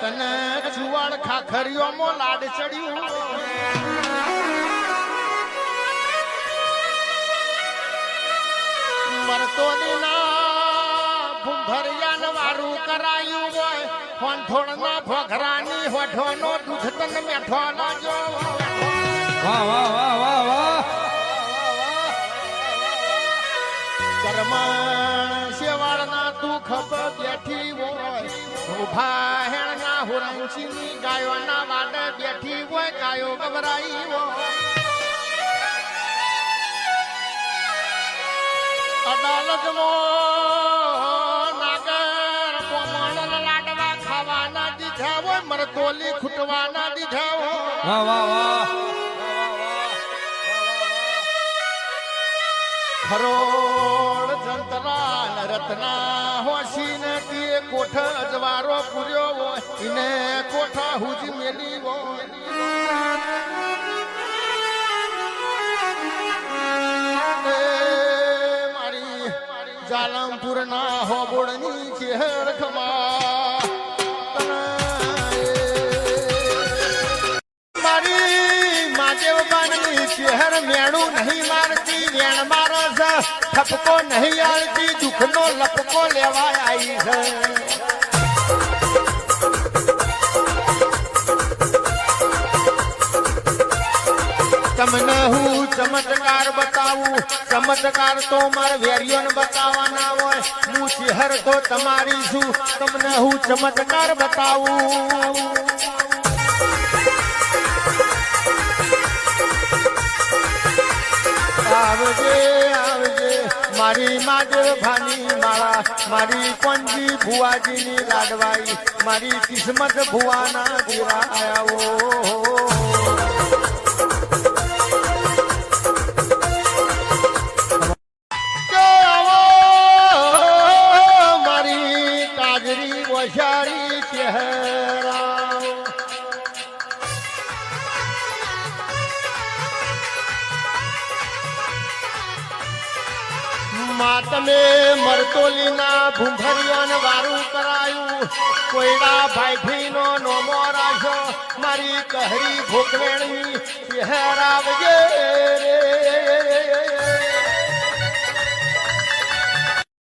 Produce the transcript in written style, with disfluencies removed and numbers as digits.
તને જુવાળ ખાખરીઓમાં લાડ ચડ્યું મરતો દીના ભૂંભરિયાને વારું કરાયું હોય હોંઠોળના ભોઘરાની હોઠોનો દૂધ તને મેઠો લાજો વાહ વાહ વાહ વાહ વાહ કર્મણ શેવાળના તું ખપ બેઠી હોય ઉભા હેણના હુરંચીની ગાયોના વાડે બેઠી હોય ગાયો ગભરાઈ હોય અદાલતમાં નાગર પોમણ લાડવા ખાવાના દીધા હોય મરતોલી ખૂટવાના દીધા હોય વાહ વાહ વાહ ખરોડ જંતરાન રત્ના હોશીને તે કોઠ અજવારો પૂર્યો હોય એને કોઠા હુજ મેલી હોય મારી જાલમપુર ના હોબોળની ચેહર ખમા મારી માદેવબાની ચેહર મેણું નહીં મારતી વેણ મારો છે ઠપકો નહીં આલતી દુઃખનો લપકો લેવા આવી છે તમને હું ચમત્કાર બતાવું ચમત્કાર તો મારા વેરીઓને બતાવવાના હોય હું ચેહર તો તમારી છું તમને હું ચમત્કાર બતાવું આવજે આવજે મારી માદેવ ભાની માળા મારી કોંજી ભુવાજીની લાડવાઈ મારી કિસ્મત ભુવાના દીરા આવો મારી કાજરી વસારી ચહેરા તમે મરતોલીના ભૂંભરિયાને વારું કરાયું કોયડા ભાઈઠીનો નોમો રાખ્યો મારી કહરી ભોગવેણી ચહેરાવજે રે